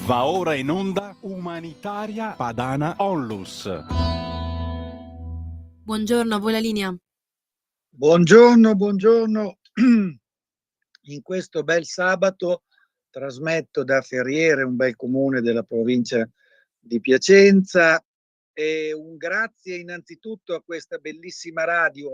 Va ora in onda Umanitaria Padana Onlus. Buongiorno, a voi la linea. Buongiorno, buongiorno. In questo bel sabato trasmetto da Ferriere, un bel comune della provincia di Piacenza, e un grazie innanzitutto a questa bellissima Radio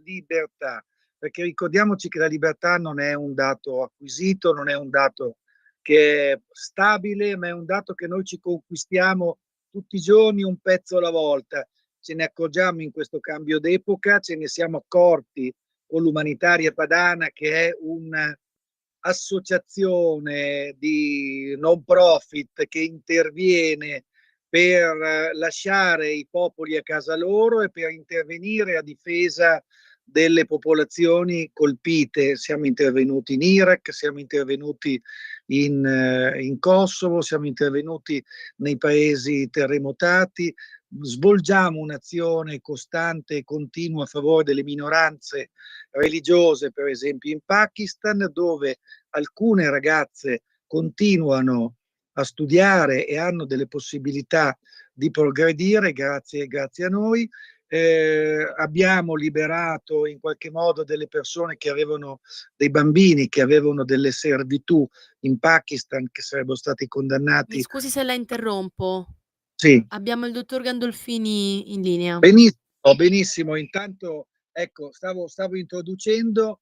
Libertà, perché ricordiamoci che la libertà non è un dato acquisito, non è un dato che è stabile, ma è un dato che noi ci conquistiamo tutti i giorni un pezzo alla volta. Ce ne accorgiamo in questo cambio d'epoca, ce ne siamo accorti con l'Umanitaria Padana, che è un'associazione di non profit che interviene per lasciare i popoli a casa loro e per intervenire a difesa delle popolazioni colpite. Siamo intervenuti in Iraq, siamo intervenuti in Kosovo, siamo intervenuti nei paesi terremotati, svolgiamo un'azione costante e continua a favore delle minoranze religiose, per esempio in Pakistan, dove alcune ragazze continuano a studiare e hanno delle possibilità di progredire grazie a noi. Abbiamo liberato in qualche modo delle persone che avevano dei bambini che avevano delle servitù in Pakistan, che sarebbero stati condannati. Mi scusi se la interrompo. Sì. Abbiamo il dottor Gandolfini in linea. Benissimo, benissimo. Intanto, ecco, stavo introducendo.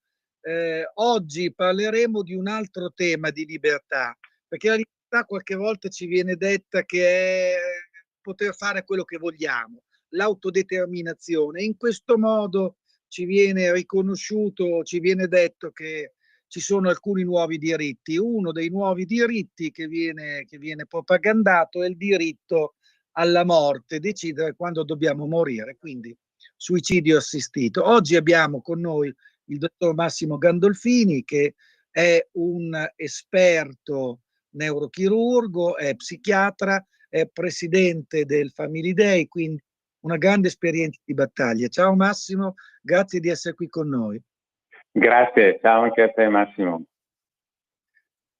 Oggi parleremo di un altro tema di libertà, perché la libertà qualche volta ci viene detta che è poter fare quello che vogliamo, l'autodeterminazione. In questo modo ci viene riconosciuto, ci viene detto che ci sono alcuni nuovi diritti. Uno dei nuovi diritti che viene propagandato è il diritto alla morte, decidere quando dobbiamo morire, quindi suicidio assistito. Oggi abbiamo con noi il dottor Massimo Gandolfini, che è un esperto neurochirurgo, è psichiatra, è presidente del Family Day, quindi una grande esperienza di battaglia. Ciao Massimo, grazie di essere qui con noi. Grazie, ciao anche a te Massimo.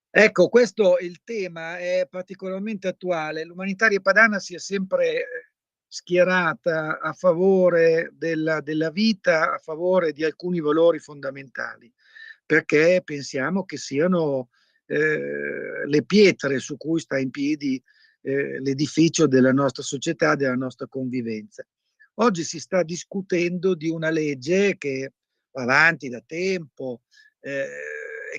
Ecco, questo il tema è particolarmente attuale. L'Umanitaria Padana si è sempre schierata a favore della vita, a favore di alcuni valori fondamentali, perché pensiamo che siano le pietre su cui sta in piedi l'edificio della nostra società, della nostra convivenza. Oggi si sta discutendo di una legge che va avanti da tempo, e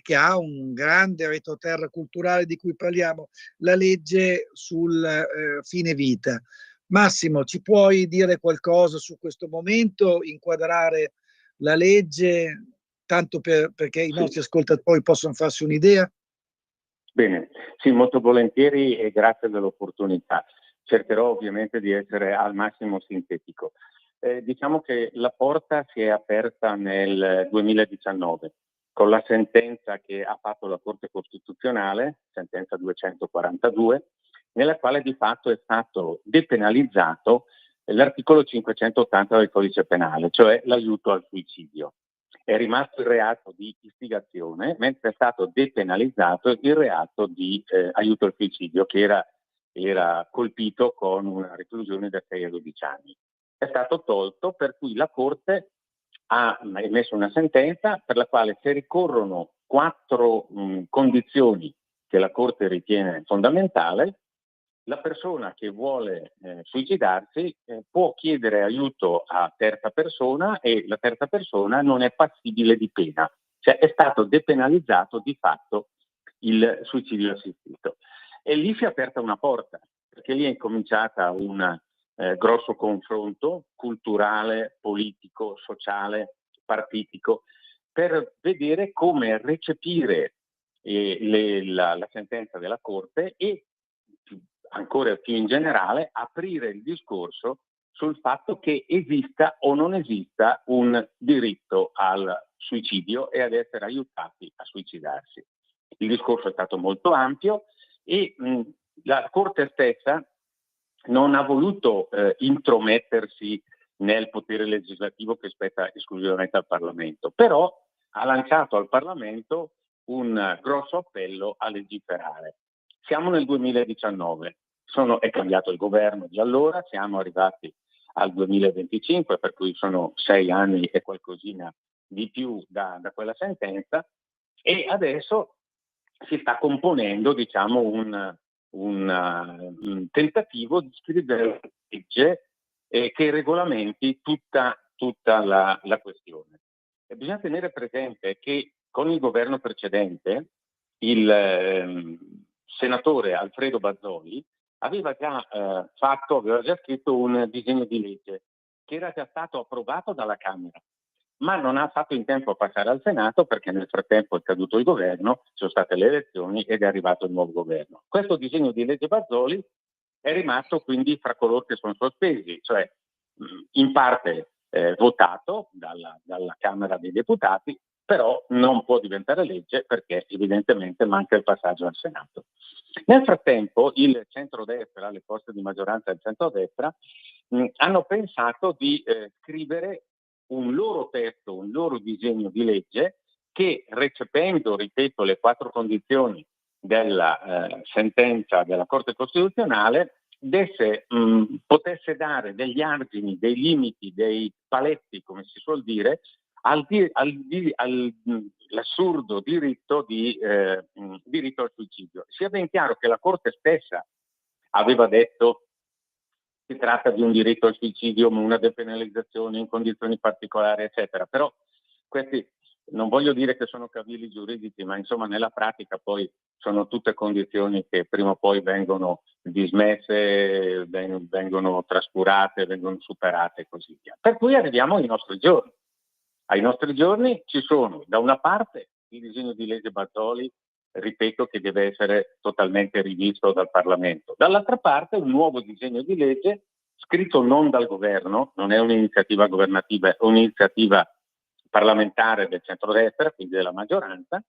che ha un grande retroterra culturale di cui parliamo, la legge sul fine vita. Massimo, ci puoi dire qualcosa su questo momento, inquadrare la legge, tanto perché i nostri ascoltatori possono farsi un'idea? Bene, sì, molto volentieri e grazie dell'opportunità. Cercherò ovviamente di essere al massimo sintetico. Diciamo che la porta si è aperta nel 2019 con la sentenza che ha fatto la Corte Costituzionale, sentenza 242, nella quale di fatto è stato depenalizzato l'articolo 580 del Codice Penale, cioè l'aiuto al suicidio. È rimasto il reato di istigazione, mentre è stato depenalizzato il reato di aiuto al suicidio, che era colpito con una reclusione da 6 a 12 anni. È stato tolto, per cui la Corte ha emesso una sentenza per la quale, se ricorrono 4 condizioni che la Corte ritiene fondamentali, la persona che vuole suicidarsi può chiedere aiuto a terza persona e la terza persona non è passibile di pena. Cioè è stato depenalizzato di fatto il suicidio assistito. E lì si è aperta una porta, perché lì è incominciata un grosso confronto culturale, politico, sociale, partitico, per vedere come recepire la sentenza della Corte e ancora più in generale aprire il discorso sul fatto che esista o non esista un diritto al suicidio e ad essere aiutati a suicidarsi. Il discorso è stato molto ampio e la Corte stessa non ha voluto intromettersi nel potere legislativo che spetta esclusivamente al Parlamento, però ha lanciato al Parlamento un grosso appello a legiferare. Siamo nel 2019, è cambiato il governo di allora, siamo arrivati al 2025, per cui sono 6 anni e qualcosina di più da quella sentenza, e adesso si sta componendo, diciamo, un tentativo di scrivere una legge che regolamenti tutta la questione. E bisogna tenere presente che con il governo precedente il senatore Alfredo Bazoli aveva già scritto un disegno di legge che era già stato approvato dalla Camera, ma non ha fatto in tempo a passare al Senato perché nel frattempo è caduto il governo, ci sono state le elezioni ed è arrivato il nuovo governo. Questo disegno di legge Bazoli è rimasto quindi fra coloro che sono sospesi, cioè in parte votato dalla Camera dei Deputati, però non può diventare legge perché evidentemente manca il passaggio al Senato. Nel frattempo il centrodestra, le forze di maggioranza del centrodestra, hanno pensato di scrivere un loro testo, un loro disegno di legge che, recependo, ripeto, le 4 condizioni della sentenza della Corte Costituzionale, potesse dare degli argini, dei limiti, dei paletti, come si suol dire, all'assurdo diritto al suicidio. Sia ben chiaro che la Corte stessa aveva detto che si tratta di un diritto al suicidio, una depenalizzazione in condizioni particolari, eccetera. Però questi non voglio dire che sono cavilli giuridici, ma insomma nella pratica poi sono tutte condizioni che prima o poi vengono dismesse, vengono trascurate, vengono superate e così via. Per cui arriviamo ai nostri giorni. Ai nostri giorni ci sono da una parte il disegno di legge Bazoli, ripeto, che deve essere totalmente rivisto dal Parlamento. Dall'altra parte un nuovo disegno di legge scritto non dal governo, non è un'iniziativa governativa, è un'iniziativa parlamentare del centrodestra, quindi della maggioranza,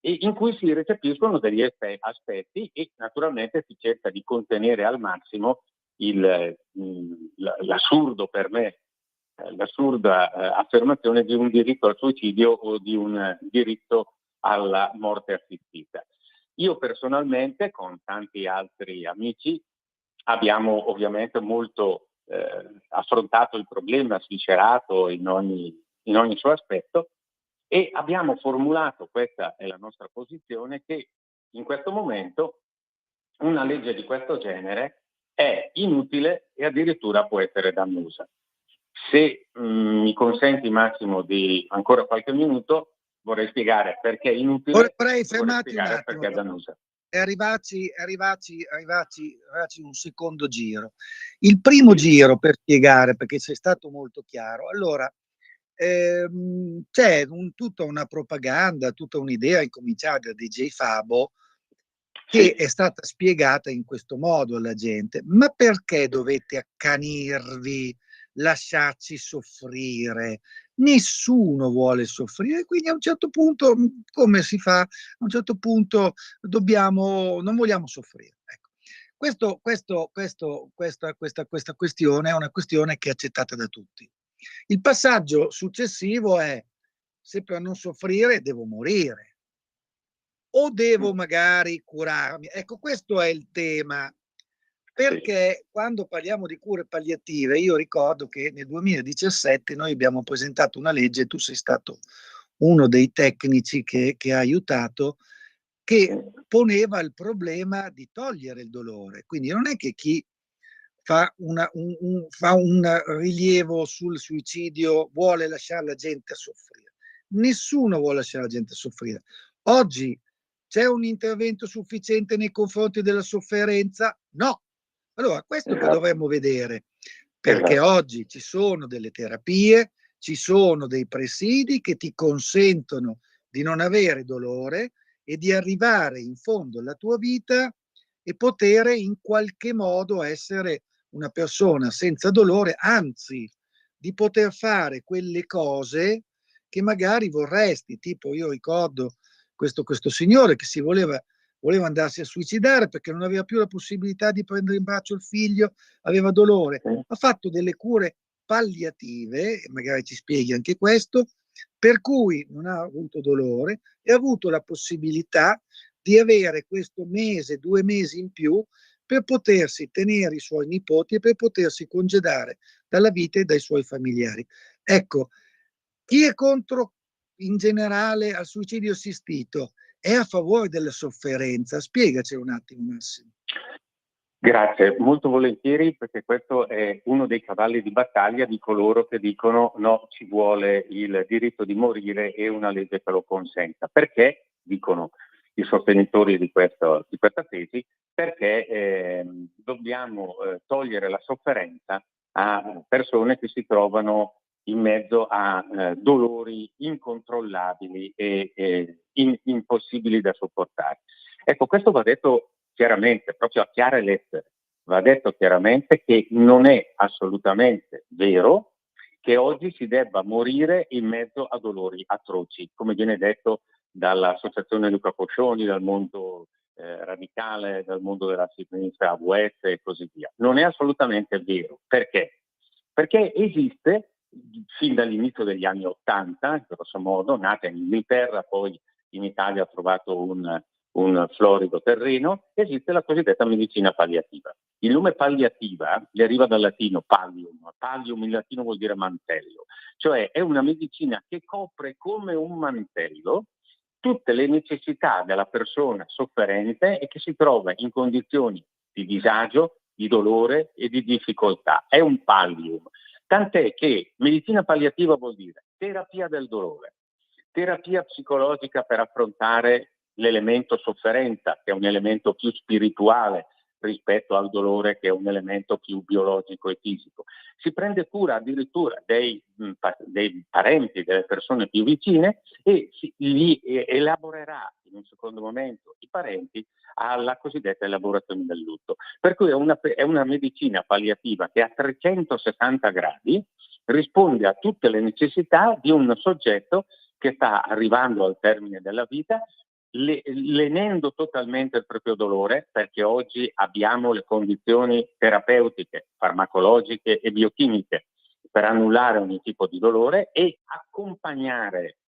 e in cui si recepiscono degli aspetti e naturalmente si cerca di contenere al massimo l'assurdo per me, l'assurda affermazione di un diritto al suicidio o di un diritto alla morte assistita. Io personalmente, con tanti altri amici, abbiamo ovviamente molto affrontato il problema, sviscerato in ogni suo aspetto, e abbiamo formulato, questa è la nostra posizione, che in questo momento una legge di questo genere è inutile e addirittura può essere dannosa. Se mi consenti, Massimo, di ancora qualche minuto, vorrei spiegare perché è inutile, vorrei fermarti un attimo, perché è dannosa. E arrivarci un secondo giro. Il primo giro per spiegare, perché sei stato molto chiaro. Allora, c'è tutta una propaganda, tutta un'idea incominciata da DJ Fabo che è stata spiegata in questo modo alla gente. Ma perché dovete accanirvi, lasciarci soffrire? Nessuno vuole soffrire, quindi a un certo punto, come si fa? A un certo punto non vogliamo soffrire. Ecco. Questa questione è una questione che è accettata da tutti. Il passaggio successivo è: se per non soffrire devo morire o devo magari curarmi. Ecco, questo è il tema, perché quando parliamo di cure palliative, io ricordo che nel 2017 noi abbiamo presentato una legge, tu sei stato uno dei tecnici che ha aiutato, che poneva il problema di togliere il dolore. Quindi non è che chi fa un rilievo sul suicidio vuole lasciare la gente a soffrire. Nessuno vuole lasciare la gente a soffrire. Oggi c'è un intervento sufficiente nei confronti della sofferenza? No. Allora, questo che dovremmo vedere, perché oggi ci sono delle terapie, ci sono dei presidi che ti consentono di non avere dolore e di arrivare in fondo alla tua vita e poter in qualche modo essere una persona senza dolore, anzi di poter fare quelle cose che magari vorresti. Tipo, io ricordo questo signore che voleva andarsi a suicidare perché non aveva più la possibilità di prendere in braccio il figlio, aveva dolore. Ha fatto delle cure palliative, magari ci spieghi anche questo, per cui non ha avuto dolore e ha avuto la possibilità di avere questo mese, 2 mesi in più per potersi tenere i suoi nipoti e per potersi congedare dalla vita e dai suoi familiari. Ecco, chi è contro in generale al suicidio assistito è a favore della sofferenza. Spiegaci un attimo, Massimo. Grazie, molto volentieri, perché questo è uno dei cavalli di battaglia di coloro che dicono no, ci vuole il diritto di morire e una legge che lo consenta. Perché, dicono i sostenitori di questa tesi, perché dobbiamo togliere la sofferenza a persone che si trovano in mezzo a dolori incontrollabili e impossibili da sopportare. Ecco, questo va detto chiaramente, proprio a chiare lettere, va detto chiaramente che non è assolutamente vero che oggi si debba morire in mezzo a dolori atroci, come viene detto dall'associazione Luca Coscioni, dal mondo radicale, dal mondo della sinistra AWS e così via. Non è assolutamente vero. Perché? Perché esiste, fin dall'inizio degli anni '80, grosso modo, nata in Inghilterra, poi in Italia ha trovato un florido terreno, esiste la cosiddetta medicina palliativa. Il nome palliativa deriva dal latino pallium. Pallium in latino vuol dire mantello, cioè è una medicina che copre come un mantello tutte le necessità della persona sofferente e che si trova in condizioni di disagio, di dolore e di difficoltà. È un pallium. Tant'è che medicina palliativa vuol dire terapia del dolore, terapia psicologica per affrontare l'elemento sofferenza, che è un elemento più spirituale rispetto al dolore, che è un elemento più biologico e fisico. Si prende cura addirittura dei parenti, delle persone più vicine, e li elaborerà in un secondo momento i parenti alla cosiddetta elaborazione del lutto. Per cui è una medicina palliativa che a 360 gradi risponde a tutte le necessità di un soggetto che sta arrivando al termine della vita, lenendo totalmente il proprio dolore, perché oggi abbiamo le condizioni terapeutiche, farmacologiche e biochimiche per annullare ogni tipo di dolore e accompagnare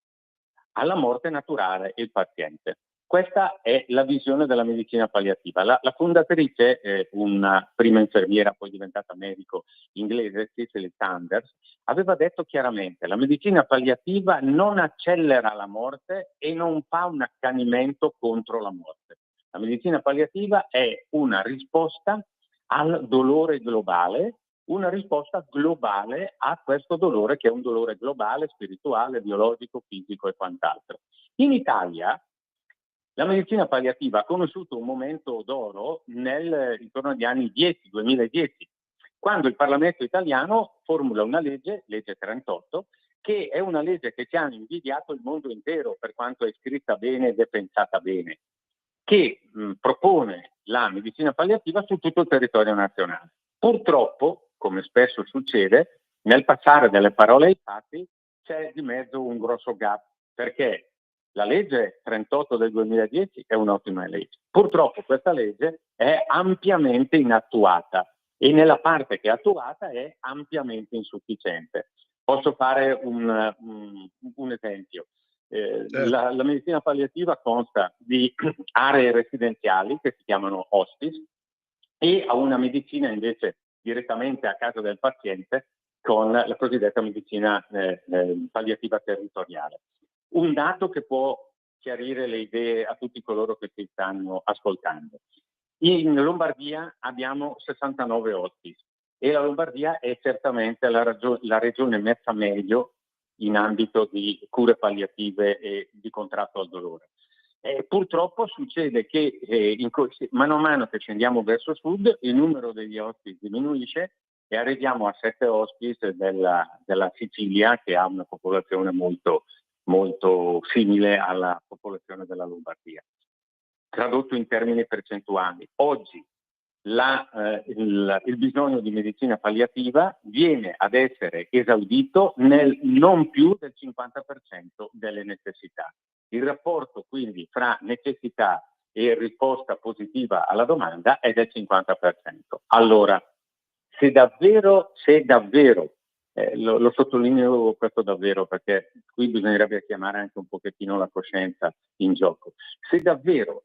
alla morte naturale il paziente. Questa è la visione della medicina palliativa. La fondatrice, una prima infermiera, poi diventata medico inglese, Cicely Saunders, aveva detto chiaramente che la medicina palliativa non accelera la morte e non fa un accanimento contro la morte. La medicina palliativa è una risposta al dolore globale, una risposta globale a questo dolore, che è un dolore globale, spirituale, biologico, fisico e quant'altro. In Italia la medicina palliativa ha conosciuto un momento d'oro intorno agli anni 2010, quando il Parlamento italiano formula una legge 38, che è una legge che ci hanno invidiato il mondo intero per quanto è scritta bene ed è pensata bene, che propone la medicina palliativa su tutto il territorio nazionale. Purtroppo, come spesso succede, nel passare delle parole ai fatti c'è di mezzo un grosso gap, perché la legge 38 del 2010 è un'ottima legge. Purtroppo questa legge è ampiamente inattuata e nella parte che è attuata è ampiamente insufficiente. Posso fare un esempio. La medicina palliativa consta di aree residenziali che si chiamano hospice e a una medicina invece direttamente a casa del paziente con la cosiddetta medicina palliativa territoriale. Un dato che può chiarire le idee a tutti coloro che ci stanno ascoltando. In Lombardia abbiamo 69 hospice e la Lombardia è certamente la regione messa meglio in ambito di cure palliative e di contrasto al dolore. Purtroppo succede che mano a mano che scendiamo verso sud il numero degli hospice diminuisce e arriviamo a 7 hospice della Sicilia, che ha una popolazione molto simile alla popolazione della Lombardia. Tradotto in termini percentuali, oggi il bisogno di medicina palliativa viene ad essere esaudito nel non più del 50% delle necessità. Il rapporto quindi fra necessità e risposta positiva alla domanda è del 50%. Allora, se davvero lo sottolineo questo davvero, perché qui bisognerebbe chiamare anche un pochettino la coscienza in gioco. Se davvero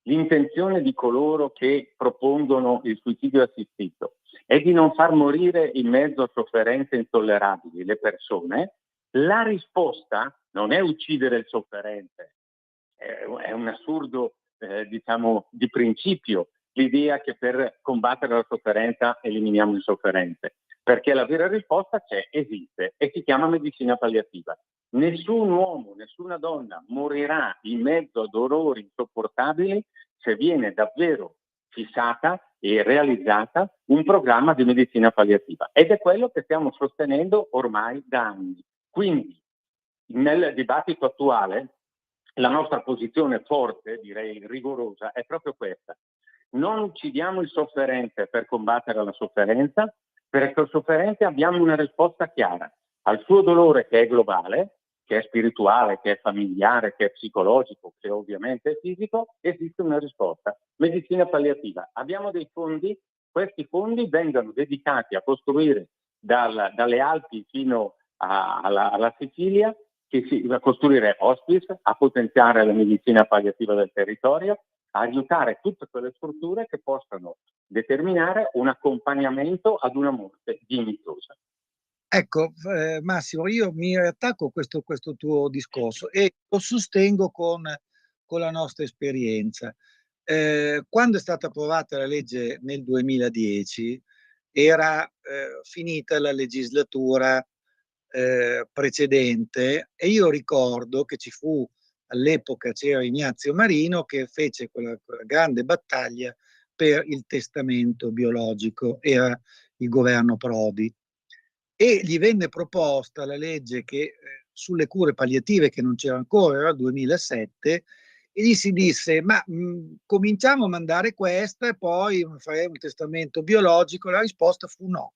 L'intenzione di coloro che propongono il suicidio assistito è di non far morire in mezzo a sofferenze intollerabili le persone, la risposta non è uccidere il sofferente, è un assurdo, diciamo, di principio, l'idea che per combattere la sofferenza eliminiamo il sofferente, perché la vera risposta esiste e si chiama medicina palliativa. Nessun uomo, nessuna donna morirà in mezzo a dolori insopportabili se viene davvero fissata e realizzata un programma di medicina palliativa, ed è quello che stiamo sostenendo ormai da anni. Quindi nel dibattito attuale la nostra posizione forte, direi rigorosa, è proprio questa: non uccidiamo il sofferente per combattere la sofferenza, perché il sofferente abbiamo una risposta chiara al suo dolore, che è globale, che è spirituale, che è familiare, che è psicologico, che ovviamente è fisico. Esiste una risposta: medicina palliativa. Abbiamo dei fondi, questi fondi vengono dedicati a costruire dalle Alpi fino alla Sicilia, a costruire hospice, a potenziare la medicina palliativa del territorio, a aiutare tutte quelle strutture che possano determinare un accompagnamento ad una morte dignitosa. Ecco, Massimo, io mi attacco a questo tuo discorso e lo sostengo con la nostra esperienza. Quando è stata approvata la legge nel 2010, era finita la legislatura precedente, e io ricordo che all'epoca c'era Ignazio Marino che fece quella grande battaglia per il testamento biologico, era il governo Prodi, e gli venne proposta la legge sulle cure palliative, che non c'era ancora, era il 2007, e gli si disse: ma cominciamo a mandare questa e poi faremo un testamento biologico. La risposta fu no,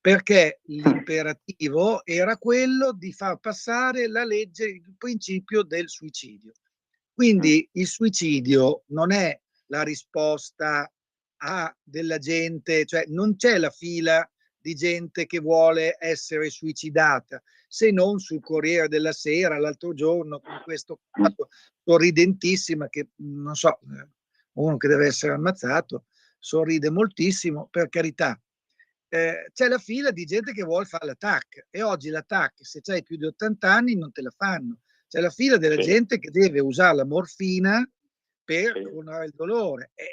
perché l'imperativo era quello di far passare la legge, il principio del suicidio. Quindi il suicidio non è la risposta della gente, cioè non c'è la fila di gente che vuole essere suicidata, se non sul Corriere della Sera l'altro giorno, con questo caso sorridentissima, che non so, uno che deve essere ammazzato sorride moltissimo, per carità. C'è la fila di gente che vuole fare l'attack, e oggi l'attack, se c'hai più di 80 anni, non te la fanno. C'è la fila della gente che deve usare la morfina per curare il dolore, e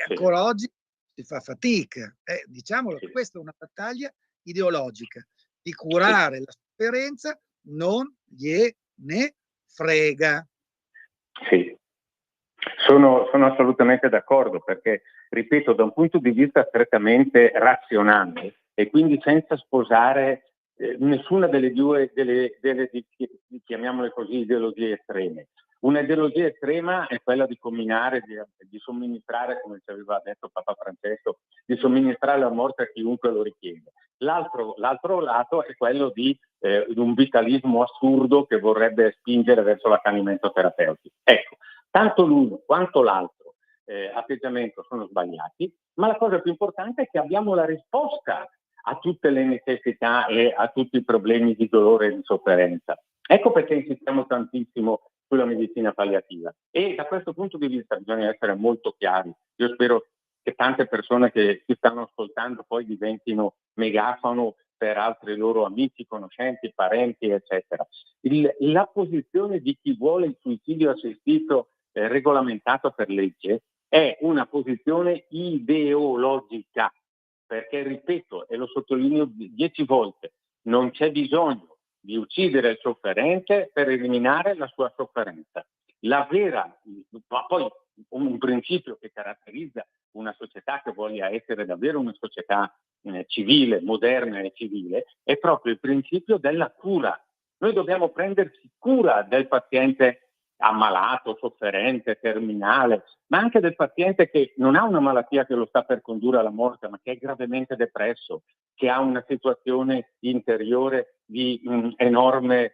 ancora oggi si fa fatica. Diciamolo, questa è una battaglia ideologica: di curare la sofferenza non gliene frega. Sì, sono assolutamente d'accordo, perché, ripeto, da un punto di vista strettamente razionale, e quindi senza sposare nessuna delle due, chiamiamole così, ideologie estreme. Una ideologia estrema è quella di combinare, di somministrare, come ci aveva detto Papa Francesco, di somministrare la morte a chiunque lo richiede. L'altro lato è quello di un vitalismo assurdo che vorrebbe spingere verso l'accanimento terapeutico. Ecco, tanto l'uno quanto l'altro atteggiamento sono sbagliati, ma la cosa più importante è che abbiamo la risposta a tutte le necessità e a tutti i problemi di dolore e di sofferenza. Ecco perché insistiamo tantissimo sulla medicina palliativa, e da questo punto di vista bisogna essere molto chiari. Io spero che tante persone che ci stanno ascoltando poi diventino megafono per altri loro amici, conoscenti, parenti, eccetera. La posizione di chi vuole il suicidio assistito regolamentato per legge è una posizione ideologica, perché, ripeto, e lo sottolineo 10 volte, non c'è bisogno di uccidere il sofferente per eliminare la sua sofferenza. Poi un principio che caratterizza una società che voglia essere davvero una società civile, moderna e civile, è proprio il principio della cura. Noi dobbiamo prenderci cura del paziente ammalato, sofferente, terminale, ma anche del paziente che non ha una malattia che lo sta per condurre alla morte, ma che è gravemente depresso, che ha una situazione interiore di enorme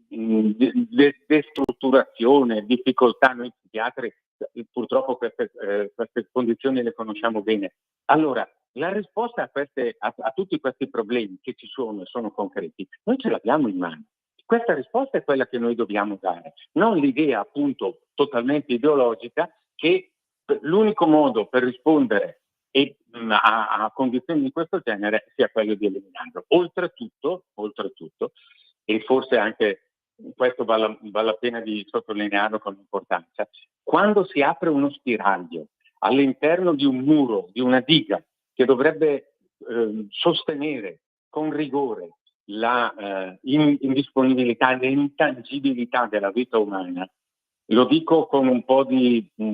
destrutturazione, difficoltà. Noi psichiatri purtroppo queste condizioni le conosciamo bene. Allora, la risposta a tutti questi problemi che ci sono e sono concreti, noi ce l'abbiamo in mano. Questa risposta è quella che noi dobbiamo dare, non l'idea appunto totalmente ideologica che l'unico modo per rispondere a condizioni di questo genere sia quello di eliminarlo. Oltretutto, e forse anche questo vale la pena di sottolinearlo con importanza, quando si apre uno spiraglio all'interno di un muro, di una diga che dovrebbe sostenere con rigore la indisponibilità, l'intangibilità della vita umana, lo dico con un po'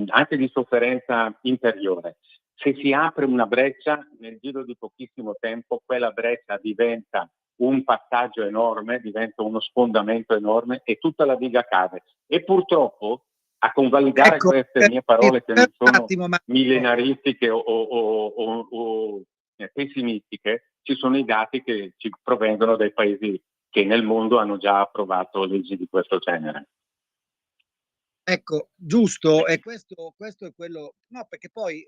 anche di sofferenza interiore. Se si apre una breccia, nel giro di pochissimo tempo, quella breccia diventa un passaggio enorme, diventa uno sfondamento enorme e tutta la diga cade. E purtroppo, a convalidare queste mie parole che non sono millenaristiche o pessimistiche, ci sono i dati che ci provengono dai paesi che nel mondo hanno già approvato leggi di questo genere. Ecco, giusto, e questo è quello, no, perché poi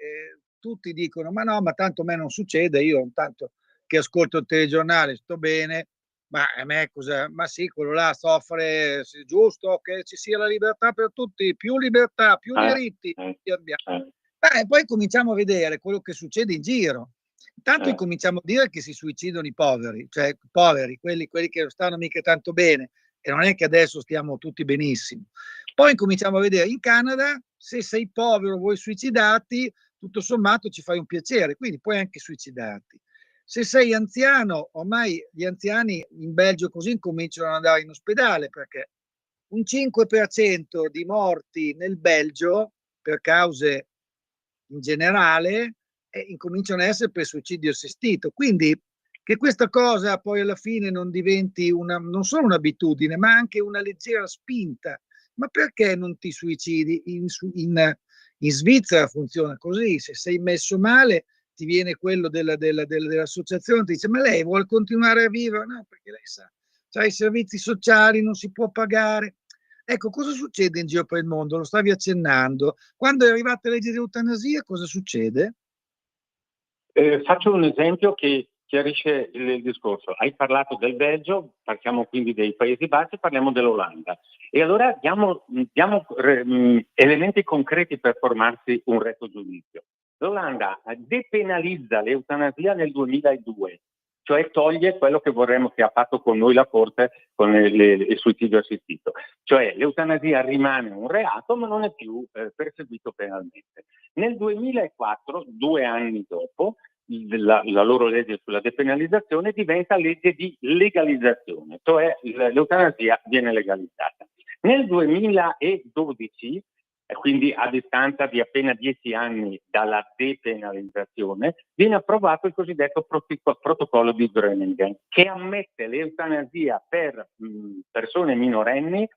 tutti dicono, ma no, ma tanto a me non succede, io tanto che ascolto il telegiornale sto bene, ma a me cosa, ma sì, quello là soffre, sì, giusto che ci sia la libertà per tutti, più libertà, più diritti, poi cominciamo a vedere quello che succede in giro. Intanto incominciamo a dire che si suicidano i poveri, cioè poveri, quelli che non stanno mica tanto bene, e non è che adesso stiamo tutti benissimo. Poi incominciamo a vedere in Canada, se sei povero, vuoi suicidarti, tutto sommato ci fai un piacere, quindi puoi anche suicidarti. Se sei anziano, ormai gli anziani in Belgio così cominciano ad andare in ospedale, perché un 5% di morti nel Belgio per cause in generale incominciano a essere per suicidio assistito. Quindi che questa cosa poi alla fine non diventi non solo un'abitudine, ma anche una leggera spinta. Ma perché non ti suicidi? In Svizzera funziona così, se sei messo male ti viene quello dell'associazione, ti dice ma lei vuole continuare a vivere? No, perché lei sa i servizi sociali, non si può pagare. Ecco, cosa succede in giro per il mondo? Lo stavi accennando. Quando è arrivata la legge di eutanasia, cosa succede? Faccio un esempio che chiarisce il discorso. Hai parlato del Belgio, partiamo quindi dei Paesi Bassi, parliamo dell'Olanda. E allora diamo elementi concreti per formarsi un retto giudizio. L'Olanda depenalizza l'eutanasia nel 2002, cioè toglie quello che vorremmo che ha fatto con noi la Corte con il suicidio assistito. Cioè l'eutanasia rimane un reato ma non è più perseguito penalmente. Nel 2004, 2 anni dopo, la loro legge sulla depenalizzazione diventa legge di legalizzazione, cioè l'eutanasia viene legalizzata. Nel 2012, quindi a distanza di appena 10 anni dalla depenalizzazione, viene approvato il cosiddetto protocollo di Groningen, che ammette l'eutanasia per persone minorenni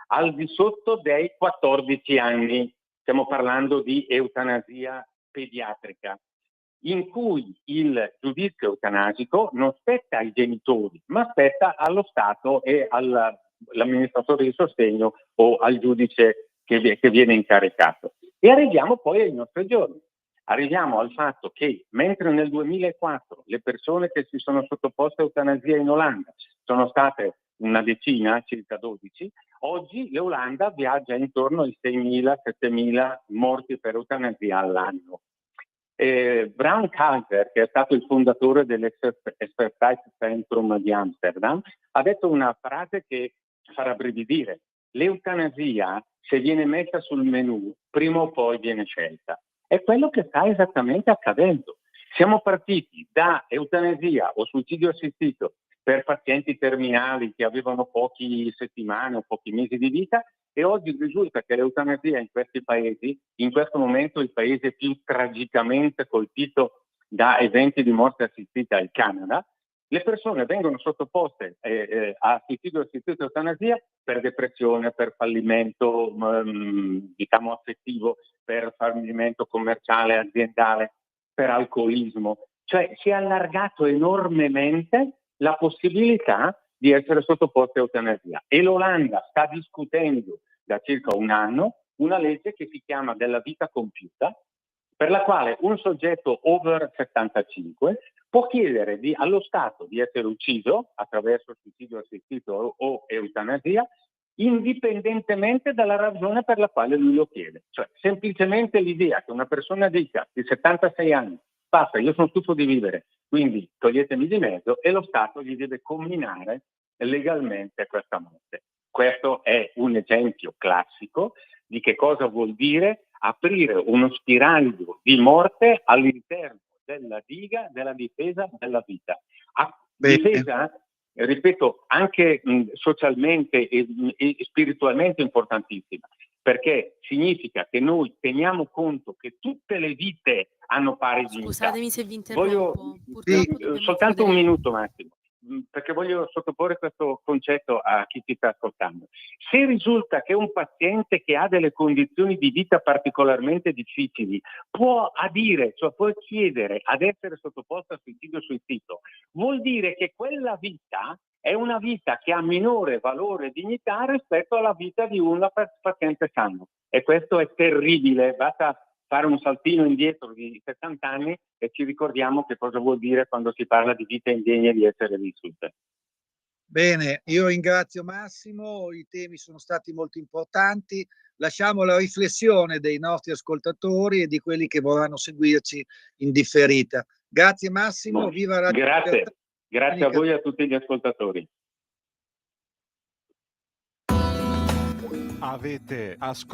al di sotto dei 14 anni. Stiamo parlando di eutanasia pediatrica, in cui il giudizio eutanasico non spetta ai genitori, ma spetta allo Stato e all'amministratore di sostegno o al giudice che viene incaricato. E arriviamo poi ai nostri giorni. Arriviamo al fatto che mentre nel 2004 le persone che si sono sottoposte a eutanasia in Olanda sono state una decina, circa 12, oggi l'Olanda viaggia intorno ai 6.000-7.000 morti per eutanasia all'anno. Brown Kaiser, che è stato il fondatore dell'Expertise-Zentrum di Amsterdam, ha detto una frase che fa rabbrividire. L'eutanasia, se viene messa sul menù, prima o poi viene scelta. È quello che sta esattamente accadendo. Siamo partiti da eutanasia o suicidio assistito per pazienti terminali che avevano poche settimane o pochi mesi di vita, e oggi risulta che l'eutanasia in questi paesi, in questo momento il paese più tragicamente colpito da eventi di morte assistita è il Canada, le persone vengono sottoposte a suicidio assistito e eutanasia per depressione, per fallimento diciamo affettivo, per fallimento commerciale, aziendale, per alcolismo. Cioè si è allargato enormemente la possibilità di essere sottoposti a eutanasia, e l'Olanda sta discutendo da circa un anno una legge che si chiama della vita compiuta, per la quale un soggetto over 75 può chiedere allo Stato di essere ucciso attraverso suicidio assistito o eutanasia, indipendentemente dalla ragione per la quale lui lo chiede. Cioè, semplicemente l'idea che una persona dica di 76 anni, basta, io sono stufo di vivere, quindi toglietemi di mezzo, e lo Stato gli deve comminare legalmente questa morte. Questo è un esempio classico di che cosa vuol dire aprire uno spiraglio di morte all'interno della diga della difesa della vita. Difesa, ripeto, anche socialmente e spiritualmente importantissima, perché significa che noi teniamo conto che tutte le vite hanno pari dignità. Scusatemi se vi interrompo. Soltanto un minuto, Massimo, perché voglio sottoporre questo concetto a chi ti sta ascoltando. Se risulta che un paziente che ha delle condizioni di vita particolarmente difficili può adire, cioè può chiedere ad essere sottoposto a suicidio suicidio, vuol dire che quella vita è una vita che ha minore valore e dignità rispetto alla vita di un paziente sano. E questo è terribile, basta fare un saltino indietro di 70 anni e ci ricordiamo che cosa vuol dire quando si parla di vite indegne di essere vissute. Bene, io ringrazio Massimo, i temi sono stati molto importanti, lasciamo la riflessione dei nostri ascoltatori e di quelli che vorranno seguirci in differita. Grazie Massimo, viva Radio Libertà. Grazie a voi e a tutti gli ascoltatori. Avete ascoltato